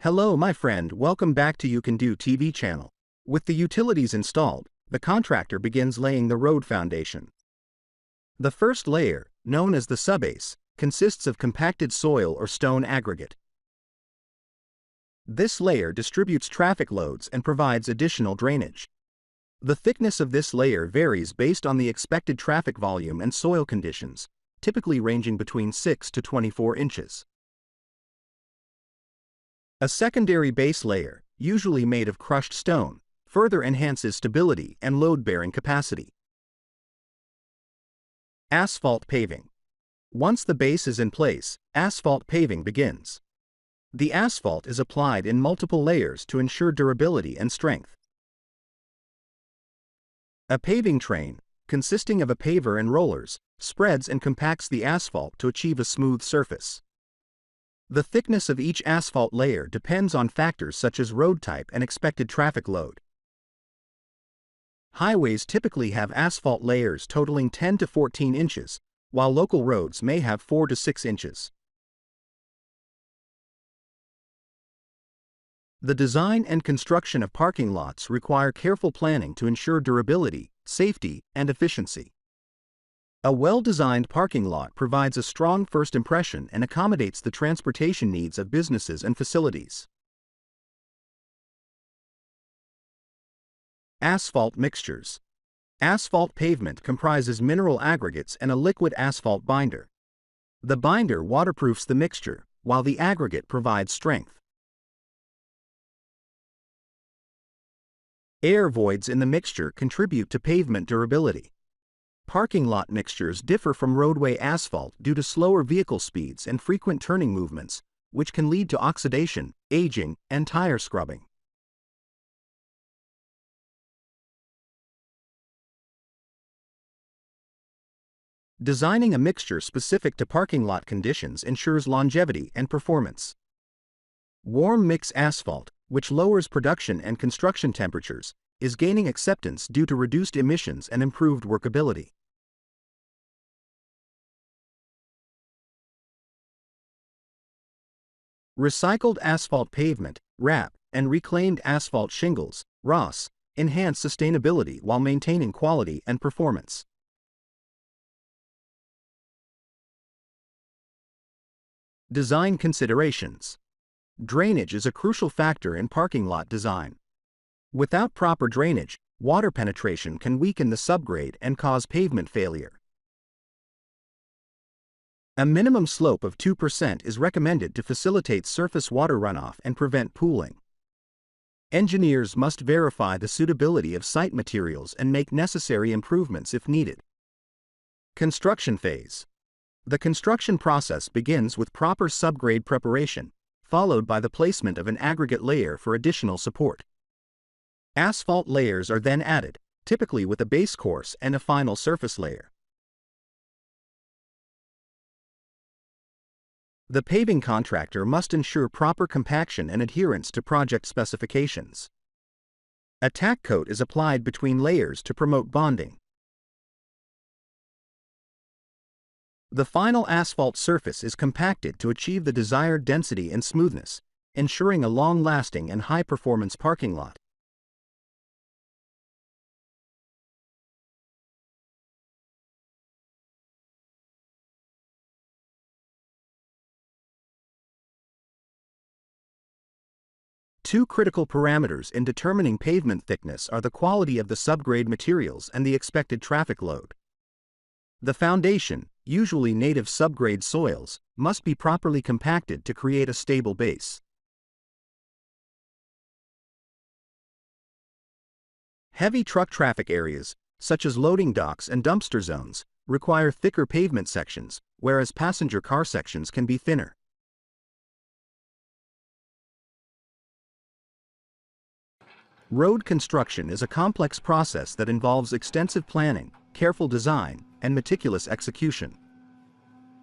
Hello my friend, welcome back to You Can Do TV channel. With the utilities installed, the contractor begins laying the road foundation. The first layer, known as the subbase, consists of compacted soil or stone aggregate. This layer distributes traffic loads and provides additional drainage. The thickness of this layer varies based on the expected traffic volume and soil conditions, typically ranging between 6 to 24 inches. A secondary base layer, usually made of crushed stone, further enhances stability and load-bearing capacity. Asphalt paving. Once the base is in place, asphalt paving begins. The asphalt is applied in multiple layers to ensure durability and strength. A paving train, consisting of a paver and rollers, spreads and compacts the asphalt to achieve a smooth surface. The thickness of each asphalt layer depends on factors such as road type and expected traffic load. Highways typically have asphalt layers totaling 10 to 14 inches, while local roads may have 4 to 6 inches. The design and construction of parking lots require careful planning to ensure durability, safety, and efficiency. A well-designed parking lot provides a strong first impression and accommodates the transportation needs of businesses and facilities. Asphalt mixtures. Asphalt pavement comprises mineral aggregates and a liquid asphalt binder. The binder waterproofs the mixture, while the aggregate provides strength. Air voids in the mixture contribute to pavement durability. Parking lot mixtures differ from roadway asphalt due to slower vehicle speeds and frequent turning movements, which can lead to oxidation, aging, and tire scrubbing. Designing a mixture specific to parking lot conditions ensures longevity and performance. Warm mix asphalt, which lowers production and construction temperatures, is gaining acceptance due to reduced emissions and improved workability. Recycled asphalt pavement, RAP, and reclaimed asphalt shingles, ROS, enhance sustainability while maintaining quality and performance. Design considerations. Drainage is a crucial factor in parking lot design. Without proper drainage, water penetration can weaken the subgrade and cause pavement failure. A minimum slope of 2% is recommended to facilitate surface water runoff and prevent pooling. Engineers must verify the suitability of site materials and make necessary improvements if needed. Construction phase. The construction process begins with proper subgrade preparation, followed by the placement of an aggregate layer for additional support. Asphalt layers are then added, typically with a base course and a final surface layer. The paving contractor must ensure proper compaction and adherence to project specifications. A tack coat is applied between layers to promote bonding. The final asphalt surface is compacted to achieve the desired density and smoothness, ensuring a long-lasting and high-performance parking lot. Two critical parameters in determining pavement thickness are the quality of the subgrade materials and the expected traffic load. The foundation, usually native subgrade soils, must be properly compacted to create a stable base. Heavy truck traffic areas, such as loading docks and dumpster zones, require thicker pavement sections, whereas passenger car sections can be thinner. Road construction is a complex process that involves extensive planning, careful design, and meticulous execution.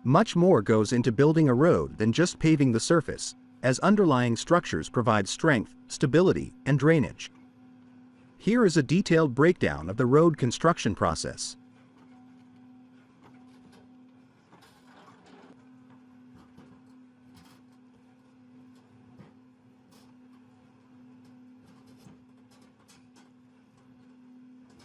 Much more goes into building a road than just paving the surface, as underlying structures provide strength, stability, and drainage. Here is a detailed breakdown of the road construction process.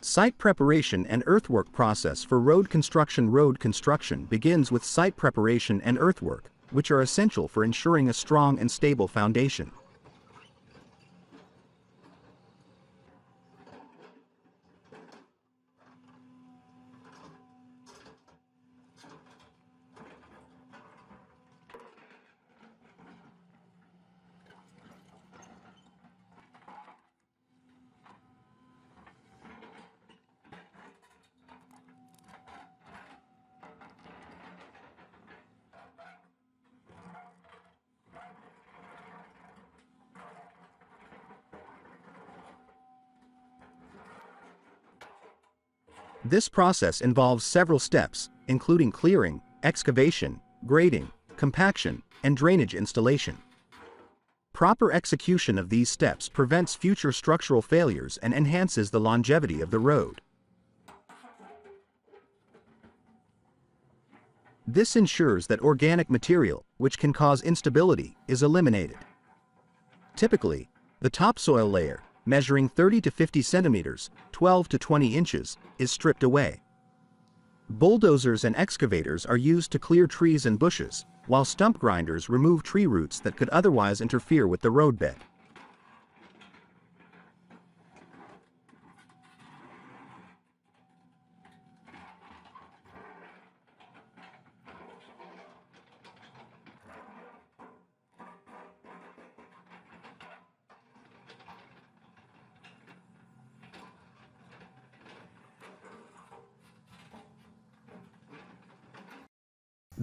Site preparation and earthwork process for road construction. Road construction begins with site preparation and earthwork, which are essential for ensuring a strong and stable foundation. This process involves several steps, including clearing, excavation, grading, compaction, and drainage installation. Proper execution of these steps prevents future structural failures and enhances the longevity of the road. This ensures that organic material, which can cause instability, is eliminated. Typically, the topsoil layer, measuring 30 to 50 centimeters, 12 to 20 inches, is stripped away. Bulldozers and excavators are used to clear trees and bushes, while stump grinders remove tree roots that could otherwise interfere with the roadbed.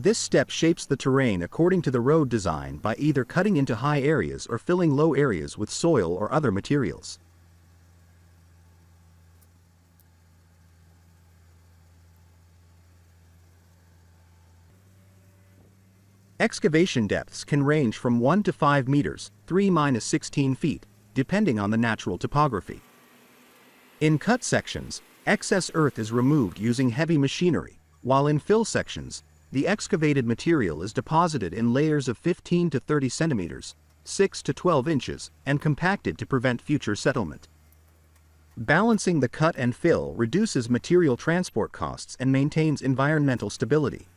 This step shapes the terrain according to the road design by either cutting into high areas or filling low areas with soil or other materials. Excavation depths can range from 1 to 5 meters, 3–16 feet, depending on the natural topography. In cut sections, excess earth is removed using heavy machinery, while in fill sections, the excavated material is deposited in layers of 15 to 30 centimeters, 6 to 12 inches, and compacted to prevent future settlement. Balancing the cut and fill reduces material transport costs and maintains environmental stability.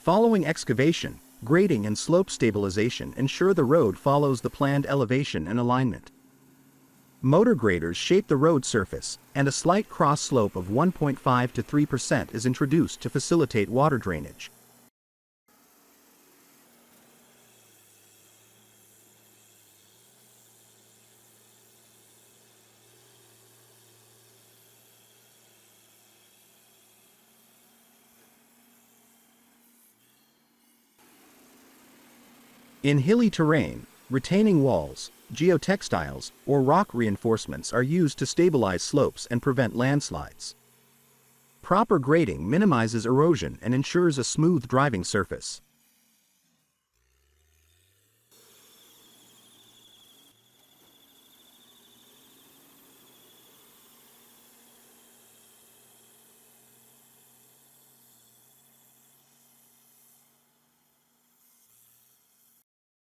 Following excavation, grading and slope stabilization ensure the road follows the planned elevation and alignment. Motor graders shape the road surface, and a slight cross slope of 1.5 to 3% is introduced to facilitate water drainage. In hilly terrain, retaining walls, geotextiles, or rock reinforcements are used to stabilize slopes and prevent landslides. Proper grading minimizes erosion and ensures a smooth driving surface.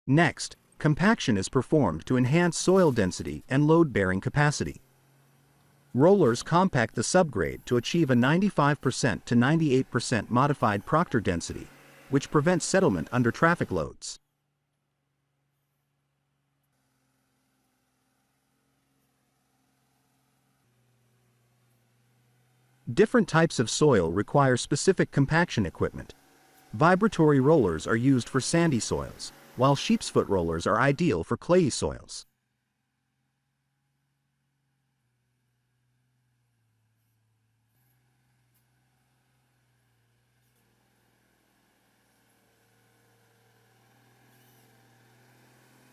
Next, compaction is performed to enhance soil density and load-bearing capacity. Rollers compact the subgrade to achieve a 95% to 98% modified Proctor density, which prevents settlement under traffic loads. Different types of soil require specific compaction equipment. Vibratory rollers are used for sandy soils, while sheepsfoot rollers are ideal for clayey soils.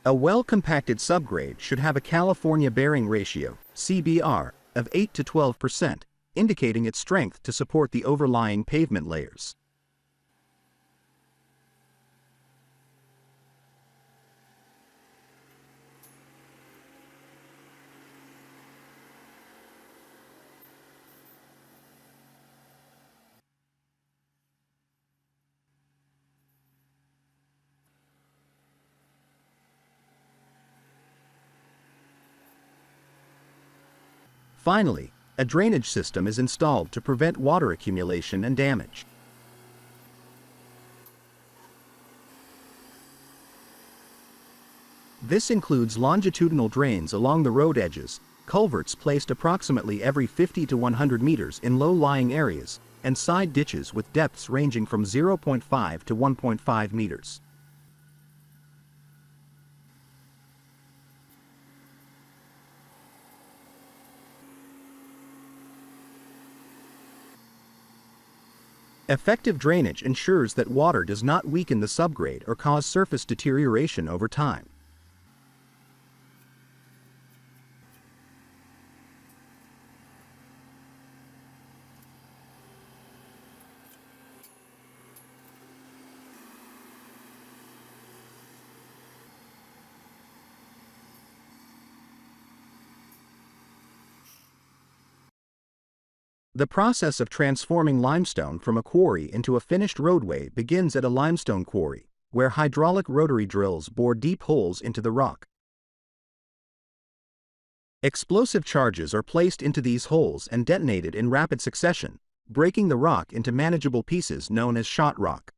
A well-compacted subgrade should have a California bearing ratio, CBR, of 8 to 12%, indicating its strength to support the overlying pavement layers. Finally, a drainage system is installed to prevent water accumulation and damage. This includes longitudinal drains along the road edges, culverts placed approximately every 50 to 100 meters in low-lying areas, and side ditches with depths ranging from 0.5 to 1.5 meters. Effective drainage ensures that water does not weaken the subgrade or cause surface deterioration over time. The process of transforming limestone from a quarry into a finished roadway begins at a limestone quarry, where hydraulic rotary drills bore deep holes into the rock. Explosive charges are placed into these holes and detonated in rapid succession, breaking the rock into manageable pieces known as shot rock.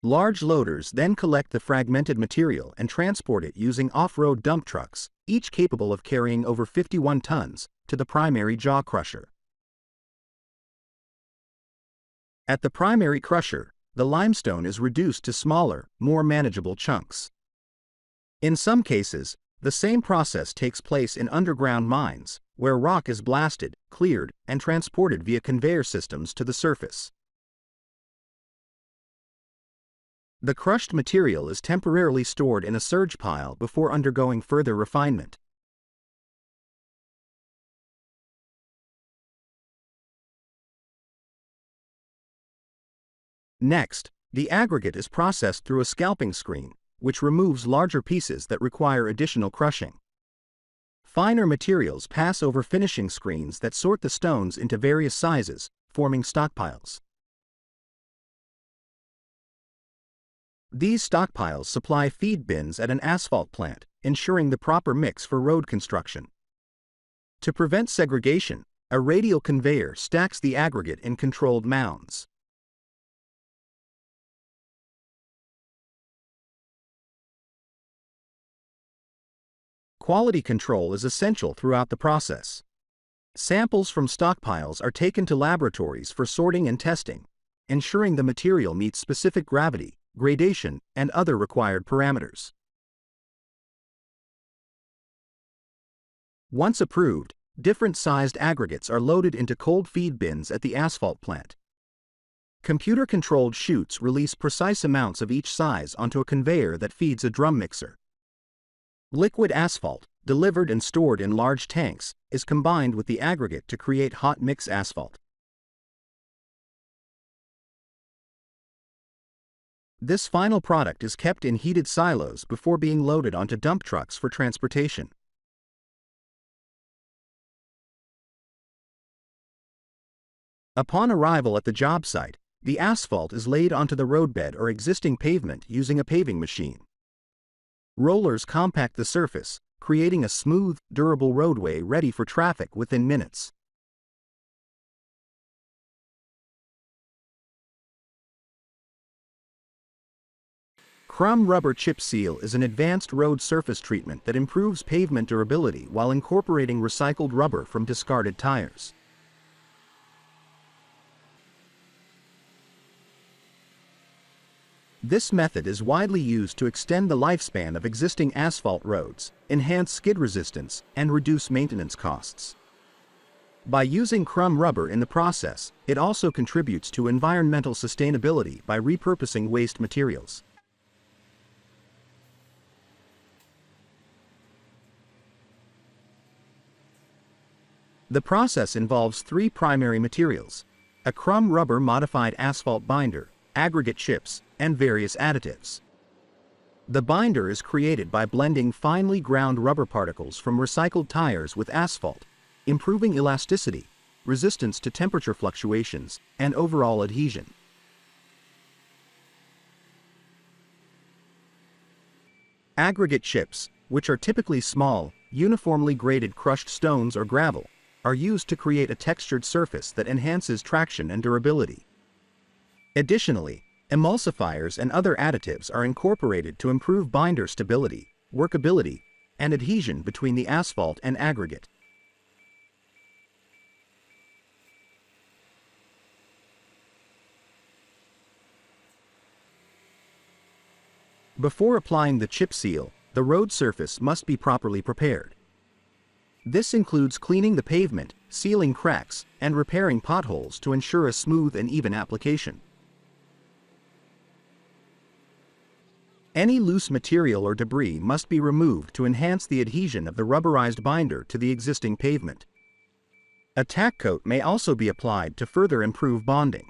Large loaders then collect the fragmented material and transport it using off-road dump trucks, each capable of carrying over 51 tons, to the primary jaw crusher. At the primary crusher, the limestone is reduced to smaller, more manageable chunks. In some cases, the same process takes place in underground mines, where rock is blasted, cleared, and transported via conveyor systems to the surface. The crushed material is temporarily stored in a surge pile before undergoing further refinement. Next, the aggregate is processed through a scalping screen, which removes larger pieces that require additional crushing. Finer materials pass over finishing screens that sort the stones into various sizes, forming stockpiles. These stockpiles supply feed bins at an asphalt plant, ensuring the proper mix for road construction. To prevent segregation, a radial conveyor stacks the aggregate in controlled mounds. Quality control is essential throughout the process. Samples from stockpiles are taken to laboratories for sorting and testing, ensuring the material meets specific gravity, gradation, and other required parameters. Once approved, different-sized aggregates are loaded into cold feed bins at the asphalt plant. Computer-controlled chutes release precise amounts of each size onto a conveyor that feeds a drum mixer. Liquid asphalt, delivered and stored in large tanks, is combined with the aggregate to create hot mix asphalt. This final product is kept in heated silos before being loaded onto dump trucks for transportation. Upon arrival at the job site, the asphalt is laid onto the roadbed or existing pavement using a paving machine. Rollers compact the surface, creating a smooth, durable roadway ready for traffic within minutes. Crumb rubber chip seal is an advanced road surface treatment that improves pavement durability while incorporating recycled rubber from discarded tires. This method is widely used to extend the lifespan of existing asphalt roads, enhance skid resistance, and reduce maintenance costs. By using crumb rubber in the process, it also contributes to environmental sustainability by repurposing waste materials. The process involves three primary materials: a Crumb rubber modified asphalt binder, aggregate chips, and various additives. The binder is created by blending finely ground rubber particles from recycled tires with asphalt, improving elasticity, resistance to temperature fluctuations, and overall adhesion. Aggregate chips, which are typically small, uniformly graded crushed stones or gravel, are used to create a textured surface that enhances traction and durability. Additionally, emulsifiers and other additives are incorporated to improve binder stability, workability, and adhesion between the asphalt and aggregate. Before applying the chip seal, the road surface must be properly prepared. This includes cleaning the pavement, sealing cracks, and repairing potholes to ensure a smooth and even application. Any loose material or debris must be removed to enhance the adhesion of the rubberized binder to the existing pavement. A tack coat may also be applied to further improve bonding.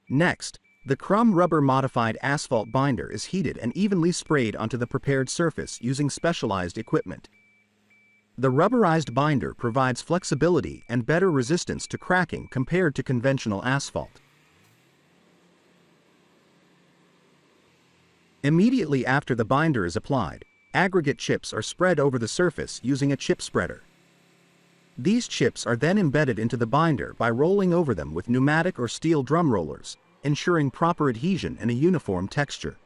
Next, the Crumb rubber modified asphalt binder is heated and evenly sprayed onto the prepared surface using specialized equipment. The rubberized binder provides flexibility and better resistance to cracking compared to conventional asphalt. Immediately after the binder is applied, aggregate chips are spread over the surface using a chip spreader. These chips are then embedded into the binder by rolling over them with pneumatic or steel drum rollers, ensuring proper adhesion and a uniform texture.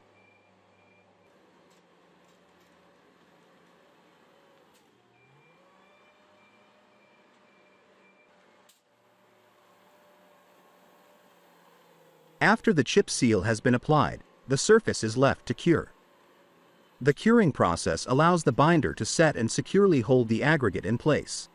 After the chip seal has been applied, the surface is left to cure. The curing process allows the binder to set and securely hold the aggregate in place.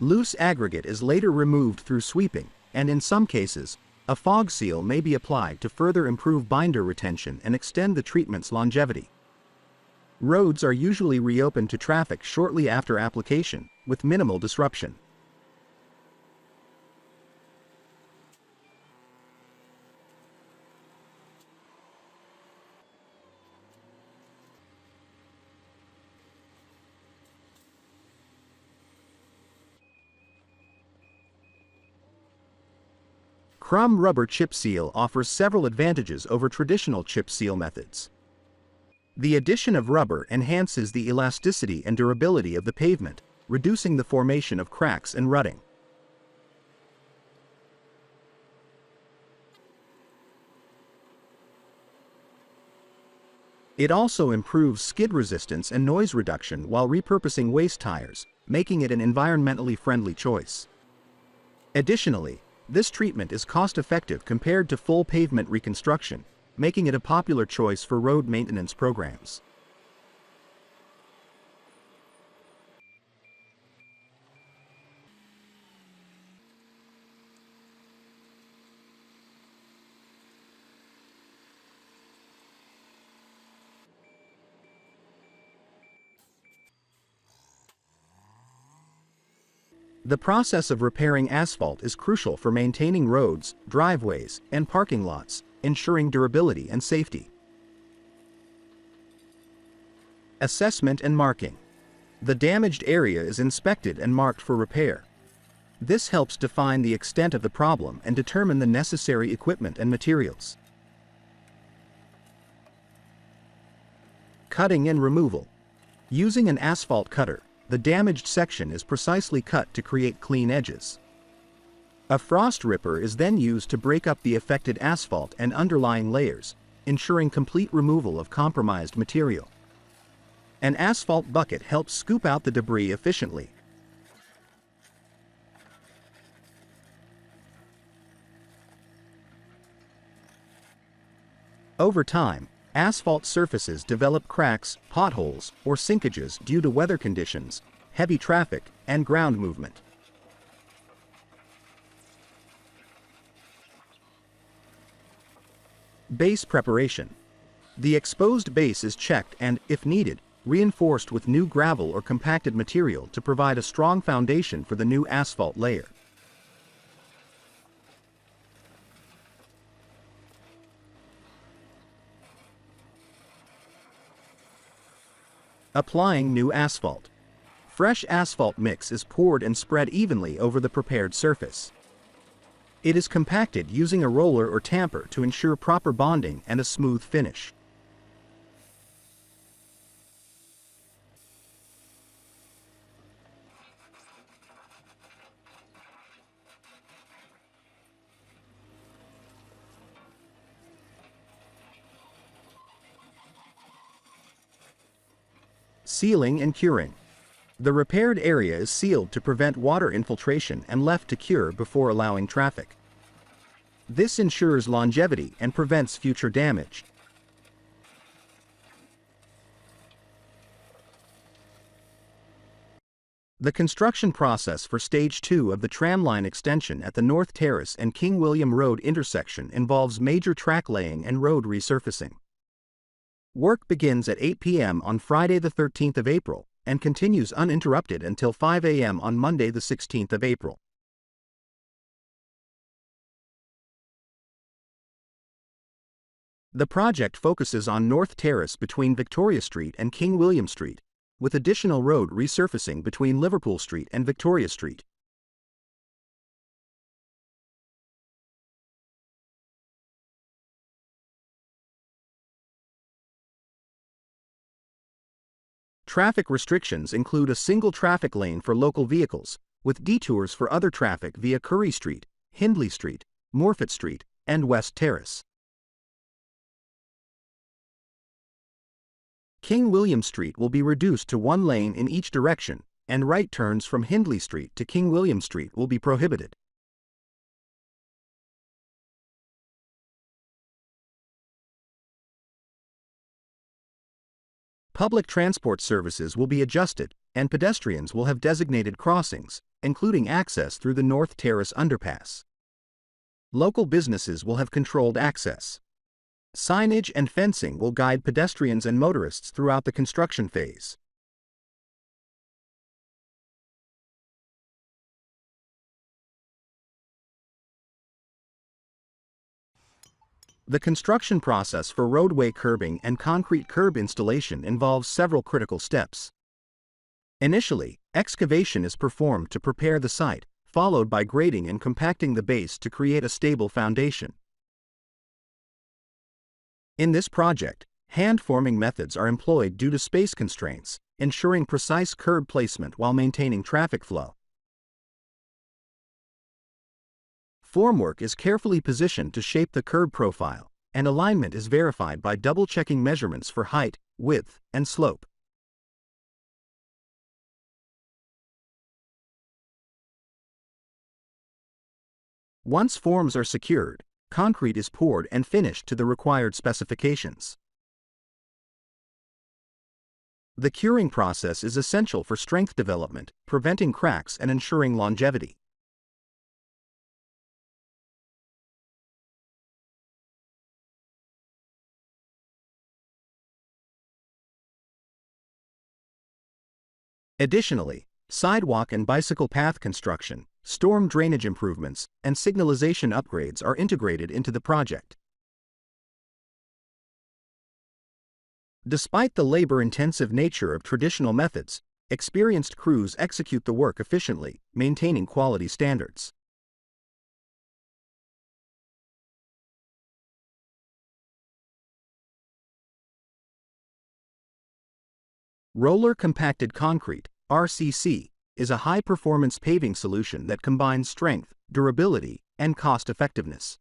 Loose aggregate is later removed through sweeping, and in some cases, a fog seal may be applied to further improve binder retention and extend the treatment's longevity. Roads are usually reopened to traffic shortly after application, with minimal disruption. Crumb rubber chip seal offers several advantages over traditional chip seal methods. The addition of rubber enhances the elasticity and durability of the pavement, reducing the formation of cracks and rutting. It also improves skid resistance and noise reduction while repurposing waste tires, making it an environmentally friendly choice. Additionally, this treatment is cost-effective compared to full pavement reconstruction, making it a popular choice for road maintenance programs. The process of repairing asphalt is crucial for maintaining roads, driveways, and parking lots, ensuring durability and safety. Assessment and marking. The damaged area is inspected and marked for repair. This helps define the extent of the problem and determine the necessary equipment and materials. Cutting and removal. Using an asphalt cutter, the damaged section is precisely cut to create clean edges. A frost ripper is then used to break up the affected asphalt and underlying layers, ensuring complete removal of compromised material. An asphalt bucket helps scoop out the debris efficiently. Over time, asphalt surfaces develop cracks, potholes, or sinkages due to weather conditions, heavy traffic, and ground movement. Base preparation. The exposed base is checked and, if needed, reinforced with new gravel or compacted material to provide a strong foundation for the new asphalt layer. Applying new asphalt. Fresh asphalt mix is poured and spread evenly over the prepared surface. It is compacted using a roller or tamper to ensure proper bonding and a smooth finish. Sealing and curing. The repaired area is sealed to prevent water infiltration and left to cure before allowing traffic. This ensures longevity and prevents future damage. The construction process for Stage 2 of the tramline extension at the North Terrace and King William Road intersection involves major track laying and road resurfacing. Work begins at 8 p.m. on Friday the 13th of April and continues uninterrupted until 5 a.m. on Monday the 16th of April. The project focuses on North Terrace between Victoria Street and King William Street, with additional road resurfacing between Liverpool Street and Victoria Street. Traffic restrictions include a single traffic lane for local vehicles, with detours for other traffic via Curry Street, Hindley Street, Morfitt Street, and West Terrace. King William Street will be reduced to one lane in each direction, and right turns from Hindley Street to King William Street will be prohibited. Public transport services will be adjusted, and pedestrians will have designated crossings, including access through the North Terrace underpass. Local businesses will have controlled access. Signage and fencing will guide pedestrians and motorists throughout the construction phase. The construction process for roadway curbing and concrete curb installation involves several critical steps. Initially, excavation is performed to prepare the site, followed by grading and compacting the base to create a stable foundation. In this project, hand-forming methods are employed due to space constraints, ensuring precise curb placement while maintaining traffic flow. Formwork is carefully positioned to shape the curb profile, and alignment is verified by double-checking measurements for height, width, and slope. Once forms are secured, concrete is poured and finished to the required specifications. The curing process is essential for strength development, preventing cracks and ensuring longevity. Additionally, sidewalk and bicycle path construction, storm drainage improvements, and signalization upgrades are integrated into the project. Despite the labor-intensive nature of traditional methods, experienced crews execute the work efficiently, maintaining quality standards. Roller compacted concrete, RCC, is a high-performance paving solution that combines strength, durability, and cost-effectiveness.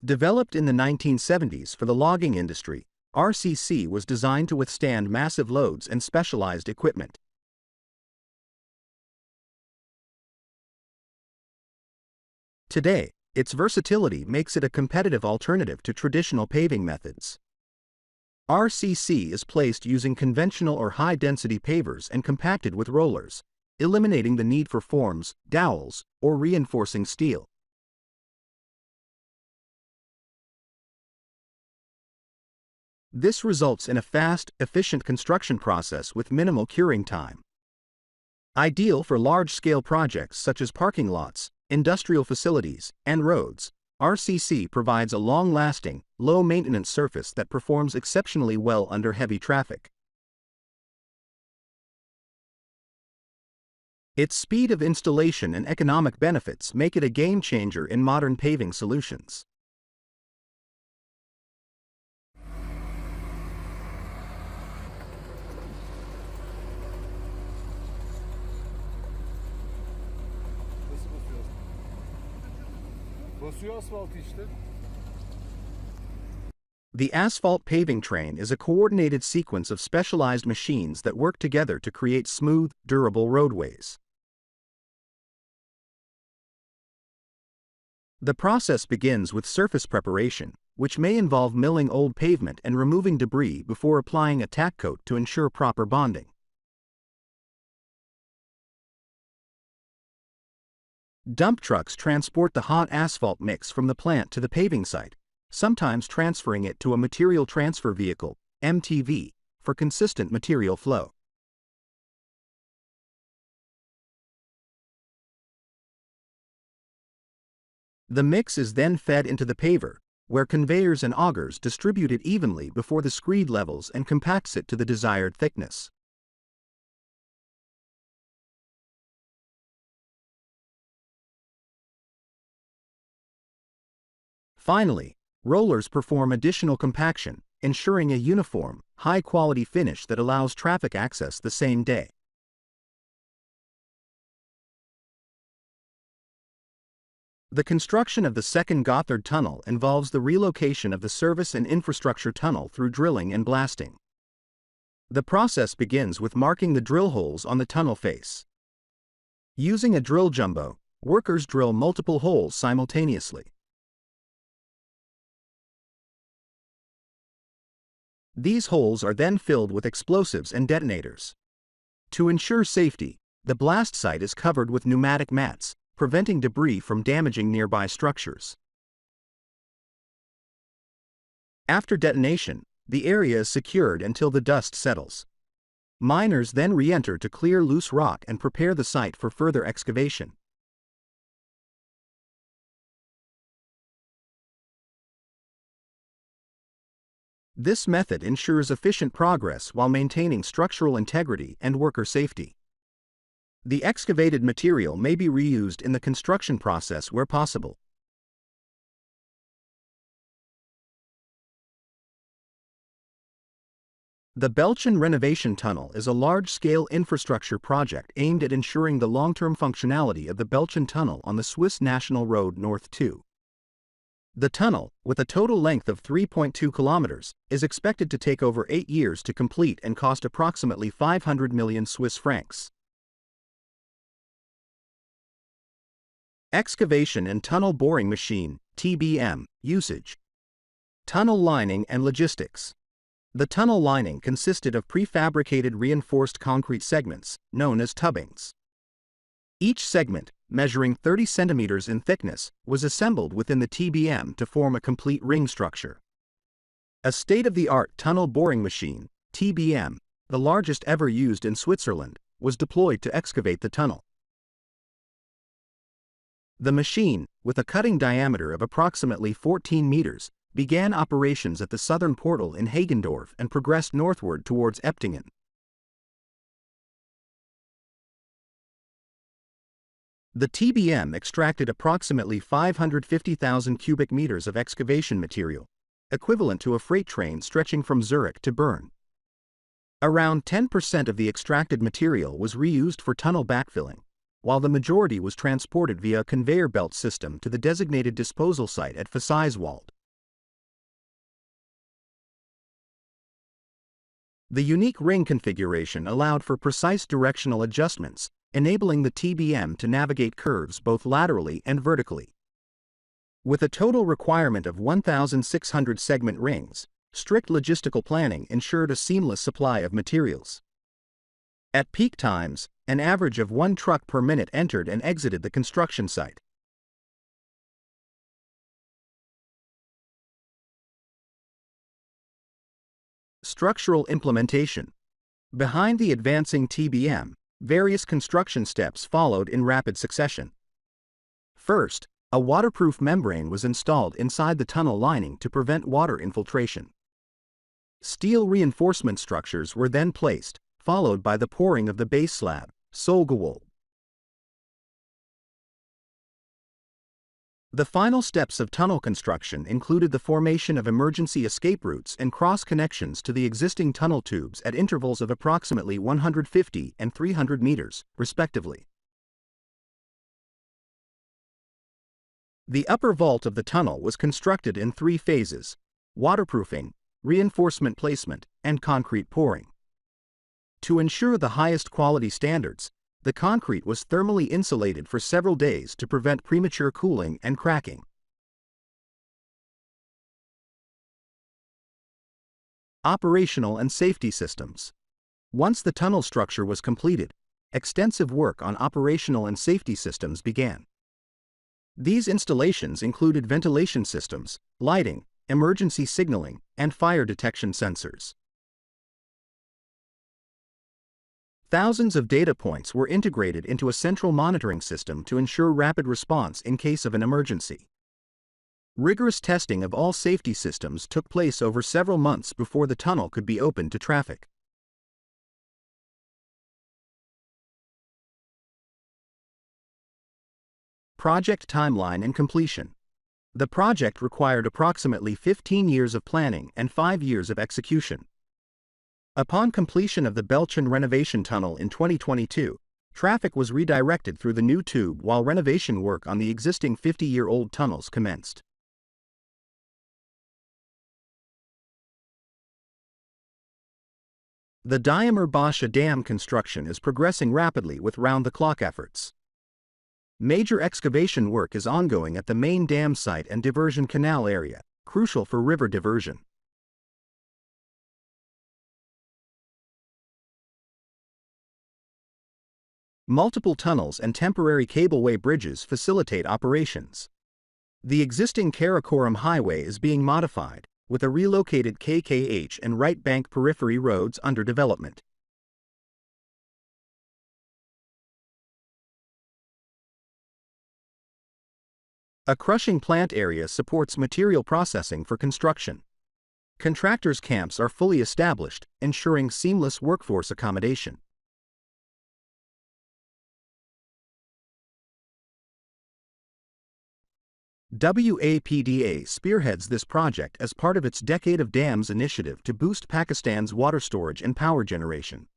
Developed in the 1970s for the logging industry, RCC was designed to withstand massive loads and specialized equipment. Today, its versatility makes it a competitive alternative to traditional paving methods. RCC is placed using conventional or high-density pavers and compacted with rollers, eliminating the need for forms, dowels, or reinforcing steel. This results in a fast, efficient construction process with minimal curing time. Ideal for large-scale projects such as parking lots, industrial facilities, and roads, RCC provides a long-lasting, low-maintenance surface that performs exceptionally well under heavy traffic. Its speed of installation and economic benefits make it a game-changer in modern paving solutions. Basıyor asfaltı işte. The asphalt paving train is a coordinated sequence of specialized machines that work together to create smooth, durable roadways. The process begins with surface preparation, which may involve milling old pavement and removing debris before applying a tack coat to ensure proper bonding. Dump trucks transport the hot asphalt mix from the plant to the paving site, sometimes transferring it to a material transfer vehicle, MTV, for consistent material flow. The mix is then fed into the paver, where conveyors and augers distribute it evenly before the screed levels and compacts it to the desired thickness. Finally, rollers perform additional compaction, ensuring a uniform, high-quality finish that allows traffic access the same day. The construction of the second Gotthard Tunnel involves the relocation of the service and infrastructure tunnel through drilling and blasting. The process begins with marking the drill holes on the tunnel face. Using a drill jumbo, workers drill multiple holes simultaneously. These holes are then filled with explosives and detonators. To ensure safety, the blast site is covered with pneumatic mats, preventing debris from damaging nearby structures. After detonation, the area is secured until the dust settles. Miners then re-enter to clear loose rock and prepare the site for further excavation. This method ensures efficient progress while maintaining structural integrity and worker safety. The excavated material may be reused in the construction process where possible. The Belchen Renovation Tunnel is a large-scale infrastructure project aimed at ensuring the long-term functionality of the Belchen Tunnel on the Swiss National Road North 2. The tunnel, with a total length of 3.2 kilometers, is expected to take over 8 years to complete and cost approximately 500 million Swiss francs. Excavation and Tunnel Boring Machine, TBM, usage. Tunnel lining and logistics. The tunnel lining consisted of prefabricated reinforced concrete segments, known as tubbings. Each segment, measuring 30 centimeters in thickness, was assembled within the TBM to form a complete ring structure. A state-of-the-art tunnel boring machine, TBM, the largest ever used in Switzerland, was deployed to excavate the tunnel. The machine, with a cutting diameter of approximately 14 meters, began operations at the southern portal in Hagendorf and progressed northward towards Eptingen. The TBM extracted approximately 550,000 cubic meters of excavation material, equivalent to a freight train stretching from Zurich to Bern. Around 10% of the extracted material was reused for tunnel backfilling, while the majority was transported via a conveyor belt system to the designated disposal site at Fasseiswald. The unique ring configuration allowed for precise directional adjustments, enabling the TBM to navigate curves both laterally and vertically. With a total requirement of 1,600 segment rings, strict logistical planning ensured a seamless supply of materials. At peak times, an average of 1 truck per minute entered and exited the construction site. Structural implementation. Behind the advancing TBM, various construction steps followed in rapid succession. First, a waterproof membrane was installed inside the tunnel lining to prevent water infiltration. Steel reinforcement structures were then placed, followed by the pouring of the base slab, solgewol. The final steps of tunnel construction included the formation of emergency escape routes and cross-connections to the existing tunnel tubes at intervals of approximately 150 and 300 meters, respectively. The upper vault of the tunnel was constructed in 3 phases: waterproofing, reinforcement placement, and concrete pouring. To ensure the highest quality standards, the concrete was thermally insulated for several days to prevent premature cooling and cracking. Operational and safety systems. Once the tunnel structure was completed, extensive work on operational and safety systems began. These installations included ventilation systems, lighting, emergency signaling, and fire detection sensors. Thousands of data points were integrated into a central monitoring system to ensure rapid response in case of an emergency. Rigorous testing of all safety systems took place over several months before the tunnel could be opened to traffic. Project timeline and completion. The project required approximately 15 years of planning and 5 years of execution. Upon completion of the Belchen renovation tunnel in 2022, traffic was redirected through the new tube while renovation work on the existing 50-year-old tunnels commenced. The Dahmer-Basche Dam construction is progressing rapidly with round-the-clock efforts. Major excavation work is ongoing at the main dam site and diversion canal area, crucial for river diversion. Multiple tunnels and temporary cableway bridges facilitate operations. The existing Karakoram Highway is being modified, with a relocated KKH and right bank periphery roads under development. A crushing plant area supports material processing for construction. Contractors' camps are fully established, ensuring seamless workforce accommodation. WAPDA spearheads this project as part of its Decade of Dams initiative to boost Pakistan's water storage and power generation.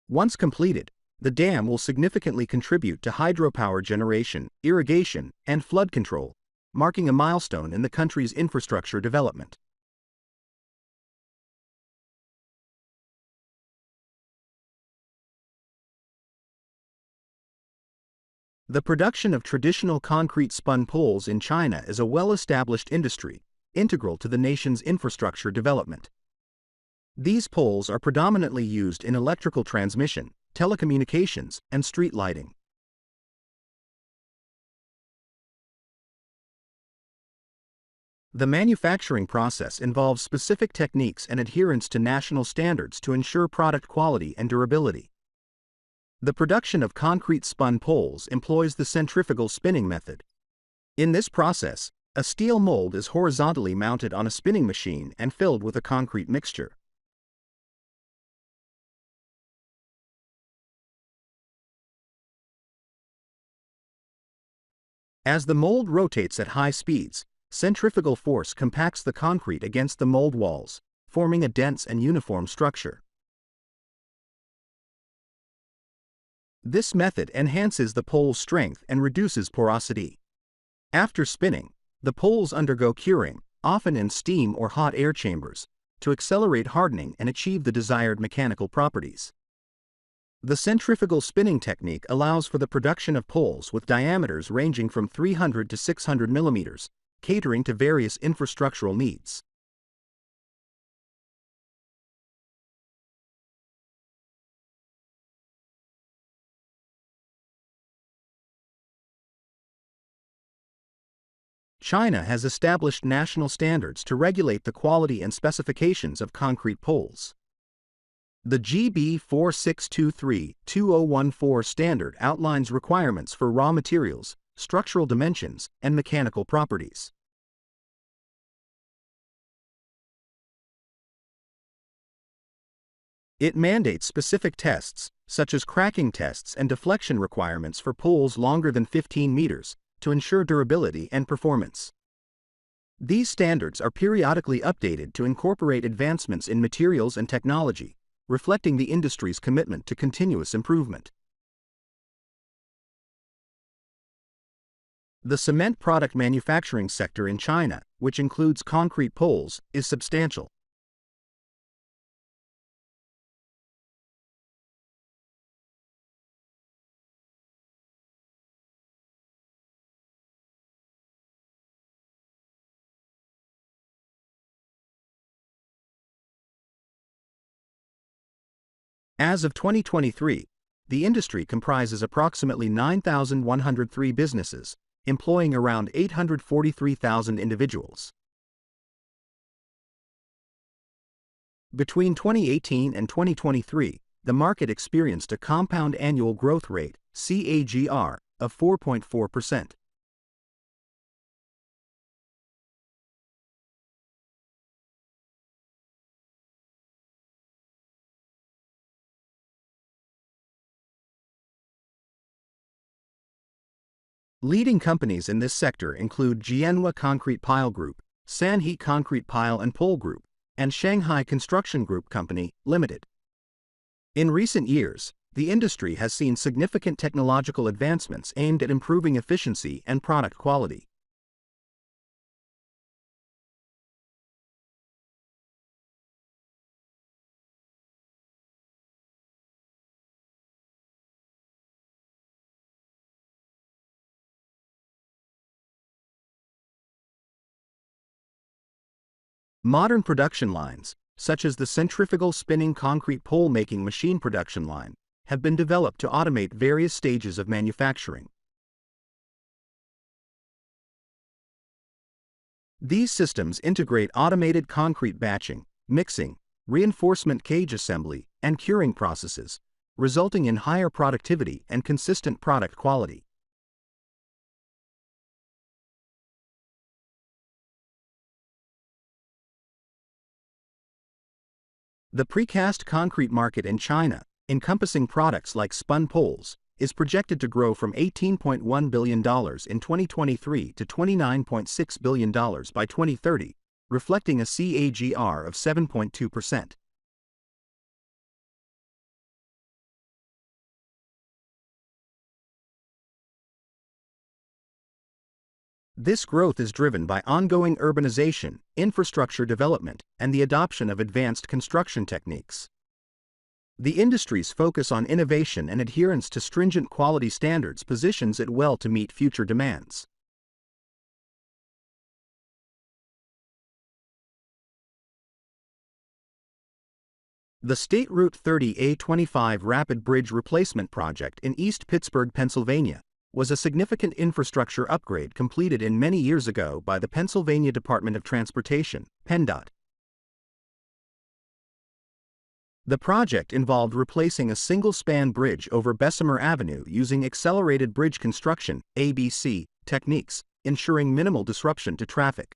Once completed, the dam will significantly contribute to hydropower generation, irrigation, and flood control, marking a milestone in the country's infrastructure development. The production of traditional concrete spun poles in China is a well-established industry, integral to the nation's infrastructure development. These poles are predominantly used in electrical transmission, telecommunications, and street lighting. The manufacturing process involves specific techniques and adherence to national standards to ensure product quality and durability. The production of concrete spun poles employs the centrifugal spinning method. In this process, a steel mold is horizontally mounted on a spinning machine and filled with a concrete mixture. As the mold rotates at high speeds, centrifugal force compacts the concrete against the mold walls, forming a dense and uniform structure. This method enhances the pole's strength and reduces porosity. After spinning, the poles undergo curing, often in steam or hot air chambers, to accelerate hardening and achieve the desired mechanical properties. The centrifugal spinning technique allows for the production of poles with diameters ranging from 300 to 600 millimeters, catering to various infrastructural needs. China has established national standards to regulate the quality and specifications of concrete poles. The GB 4623-2014 standard outlines requirements for raw materials, structural dimensions, and mechanical properties. It mandates specific tests, such as cracking tests and deflection requirements for poles longer than 15 meters, to ensure durability and performance. These standards are periodically updated to incorporate advancements in materials and technology, reflecting the industry's commitment to continuous improvement. The cement product manufacturing sector in China, which includes concrete poles, is substantial. As of 2023, the industry comprises approximately 9,103 businesses, employing around 843,000 individuals. Between 2018 and 2023, the market experienced a compound annual growth rate, CAGR, of 4.4%. Leading companies in this sector include Jianhua Concrete Pile Group, Sanhe Concrete Pile and Pole Group, and Shanghai Construction Group Company, Limited. In recent years, the industry has seen significant technological advancements aimed at improving efficiency and product quality. Modern production lines, such as the centrifugal spinning concrete pole making machine production line, have been developed to automate various stages of manufacturing. These systems integrate automated concrete batching, mixing, reinforcement cage assembly, and curing processes, resulting in higher productivity and consistent product quality. The precast concrete market in China, encompassing products like spun poles, is projected to grow from $18.1 billion in 2023 to $29.6 billion by 2030, reflecting a CAGR of 7.2%. This growth is driven by ongoing urbanization, infrastructure development, and the adoption of advanced construction techniques. The industry's focus on innovation and adherence to stringent quality standards positions it well to meet future demands. The State Route 30A25 Rapid Bridge Replacement Project in East Pittsburgh, Pennsylvania, was a significant infrastructure upgrade completed in many years ago by the Pennsylvania Department of Transportation, PennDOT. The project involved replacing a single-span bridge over Bessemer Avenue using accelerated bridge construction, ABC, techniques, ensuring minimal disruption to traffic.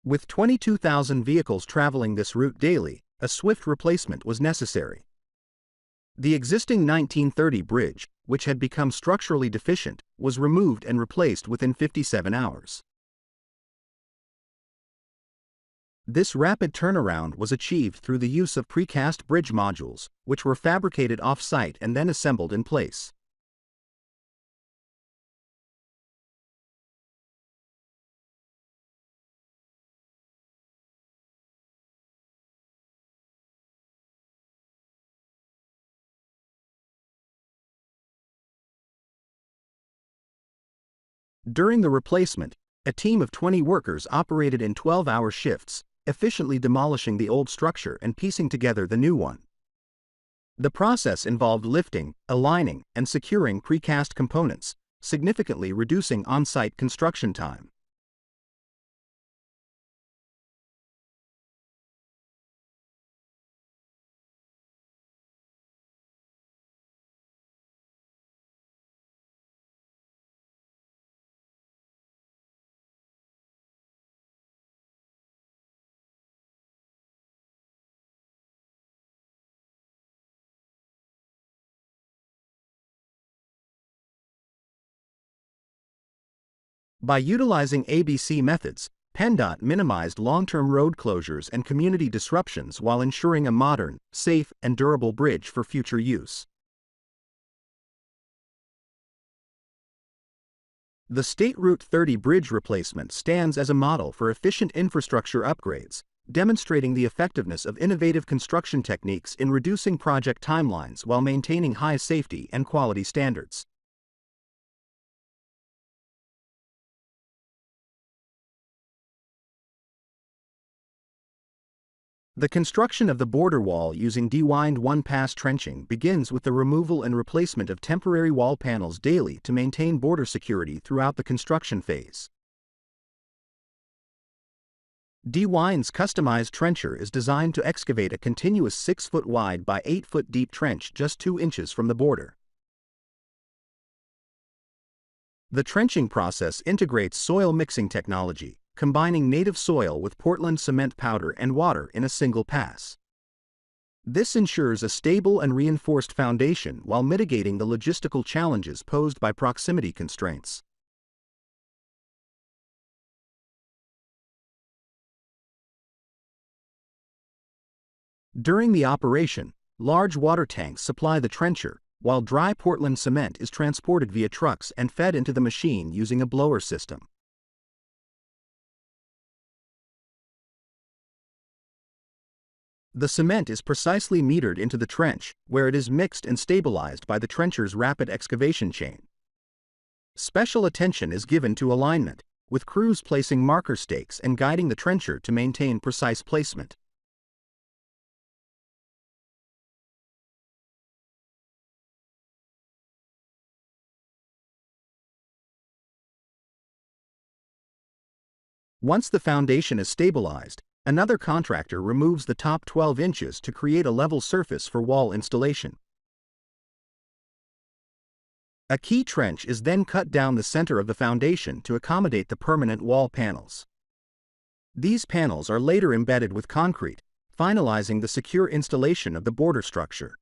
With 22,000 vehicles traveling this route daily, a swift replacement was necessary. The existing 1930 bridge, which had become structurally deficient, was removed and replaced within 57 hours. This rapid turnaround was achieved through the use of precast bridge modules, which were fabricated off-site and then assembled in place. During the replacement, a team of 20 workers operated in 12-hour shifts, efficiently demolishing the old structure and piecing together the new one. The process involved lifting, aligning, and securing precast components, significantly reducing on-site construction time. By utilizing ABC methods, PennDOT minimized long-term road closures and community disruptions while ensuring a modern, safe, and durable bridge for future use. The State Route 30 bridge replacement stands as a model for efficient infrastructure upgrades, demonstrating the effectiveness of innovative construction techniques in reducing project timelines while maintaining high safety and quality standards. The construction of the border wall using de-wined one-pass trenching begins with the removal and replacement of temporary wall panels daily to maintain border security throughout the construction phase. De-wind's customized trencher is designed to excavate a continuous 6-foot wide by 8-foot deep trench just 2 inches from the border. The trenching process integrates soil mixing technology, combining native soil with Portland cement powder and water in a single pass. This ensures a stable and reinforced foundation while mitigating the logistical challenges posed by proximity constraints. During the operation, large water tanks supply the trencher, while dry Portland cement is transported via trucks and fed into the machine using a blower system. The cement is precisely metered into the trench, where it is mixed and stabilized by the trencher's rapid excavation chain. Special attention is given to alignment, with crews placing marker stakes and guiding the trencher to maintain precise placement. Once the foundation is stabilized, another contractor removes the top 12 inches to create a level surface for wall installation. A key trench is then cut down the center of the foundation to accommodate the permanent wall panels. These panels are later embedded with concrete, finalizing the secure installation of the border structure.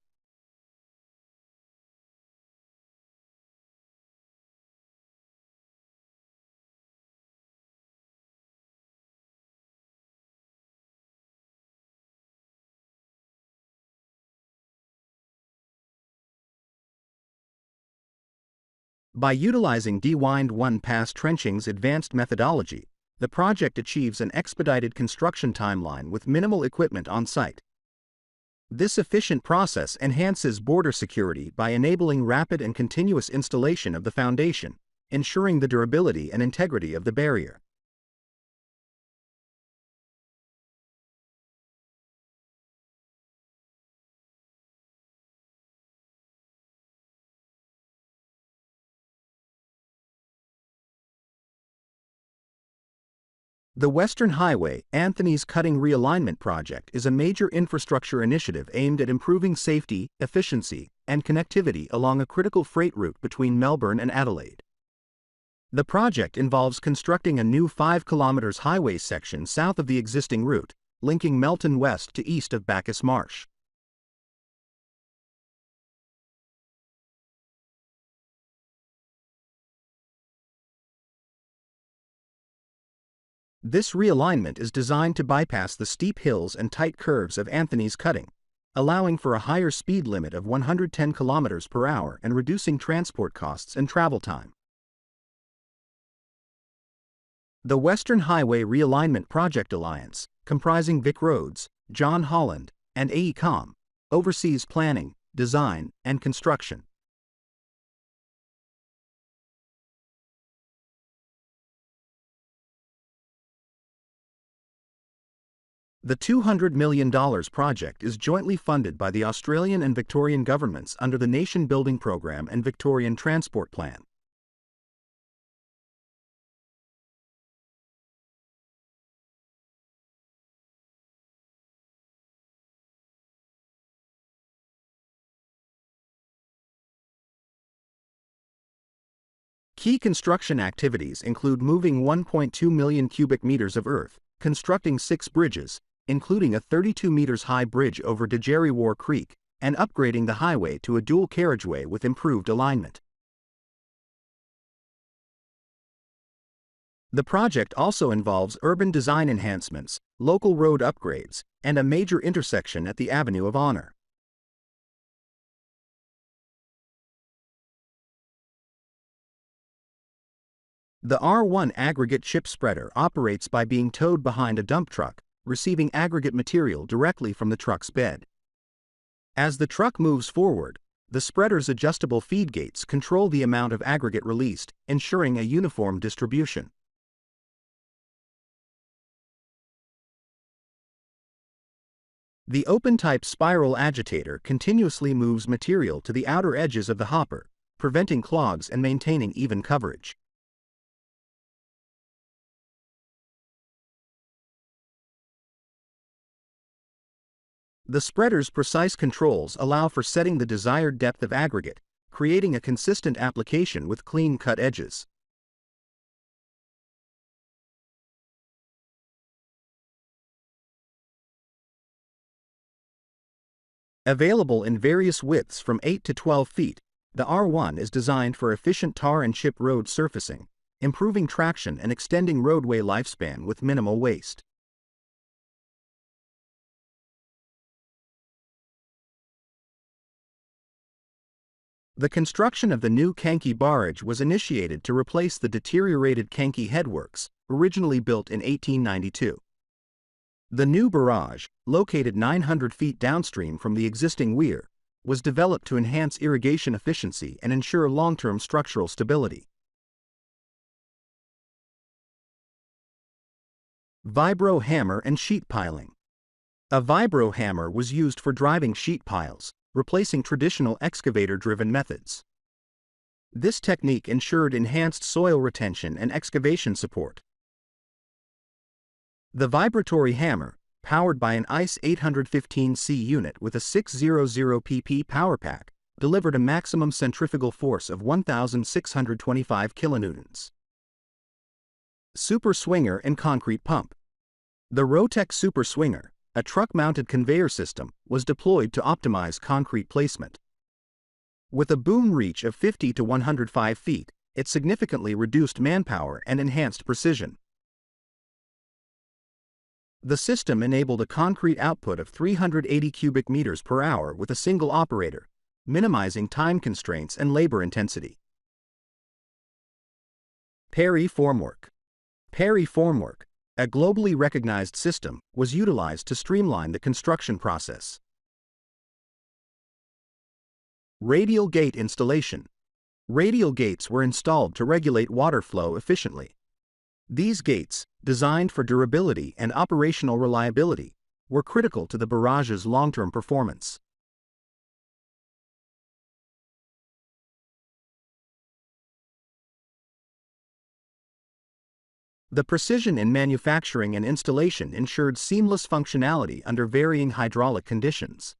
By utilizing de-wined one-pass trenching's advanced methodology, the project achieves an expedited construction timeline with minimal equipment on site. This efficient process enhances border security by enabling rapid and continuous installation of the foundation, ensuring the durability and integrity of the barrier. The Western Highway Anthony's Cutting Realignment Project is a major infrastructure initiative aimed at improving safety, efficiency, and connectivity along a critical freight route between Melbourne and Adelaide. The project involves constructing a new 5 km highway section south of the existing route, linking Melton west to east of Bacchus Marsh. This realignment is designed to bypass the steep hills and tight curves of Anthony's Cutting, allowing for a higher speed limit of 110 km per hour and reducing transport costs and travel time. The Western Highway Realignment Project Alliance, comprising Vic Roads, John Holland, and AECOM, oversees planning, design, and construction. The $200 million project is jointly funded by the Australian and Victorian governments under the Nation Building Programme and Victorian Transport Plan. Key construction activities include moving 1.2 million cubic meters of earth, constructing 6 bridges, including a 32 meters high bridge over Djerriwarrh Creek, and upgrading the highway to a dual carriageway with improved alignment. The project also involves urban design enhancements, local road upgrades, and a major intersection at the Avenue of Honour. The R1 aggregate chip spreader operates by being towed behind a dump truck, receiving aggregate material directly from the truck's bed. As the truck moves forward, the spreader's adjustable feed gates control the amount of aggregate released, ensuring a uniform distribution. The open-type spiral agitator continuously moves material to the outer edges of the hopper, preventing clogs and maintaining even coverage. The spreader's precise controls allow for setting the desired depth of aggregate, creating a consistent application with clean-cut edges. Available in various widths from 8 to 12 feet, the R1 is designed for efficient tar and chip road surfacing, improving traction and extending roadway lifespan with minimal waste. The construction of the new Kankakee Barrage was initiated to replace the deteriorated Kankakee Headworks, originally built in 1892. The new barrage, located 900 feet downstream from the existing weir, was developed to enhance irrigation efficiency and ensure long-term structural stability. Vibro hammer and sheet piling. A vibro hammer was used for driving sheet piles, replacing traditional excavator-driven methods. This technique ensured enhanced soil retention and excavation support. The vibratory hammer, powered by an ICE 815C unit with a 600 pp power pack, delivered a maximum centrifugal force of 1,625 kilonewtons. Super swinger and concrete pump. The Rotec Super Swinger, a truck-mounted conveyor system, was deployed to optimize concrete placement. With a boom reach of 50 to 105 feet, it significantly reduced manpower and enhanced precision. The system enabled a concrete output of 380 cubic meters per hour with a single operator, minimizing time constraints and labor intensity. Perry Formwork. Perry Formwork, a globally recognized system, was utilized to streamline the construction process. Radial gate installation. Radial gates were installed to regulate water flow efficiently. These gates, designed for durability and operational reliability, were critical to the barrage's long-term performance. The precision in manufacturing and installation ensured seamless functionality under varying hydraulic conditions.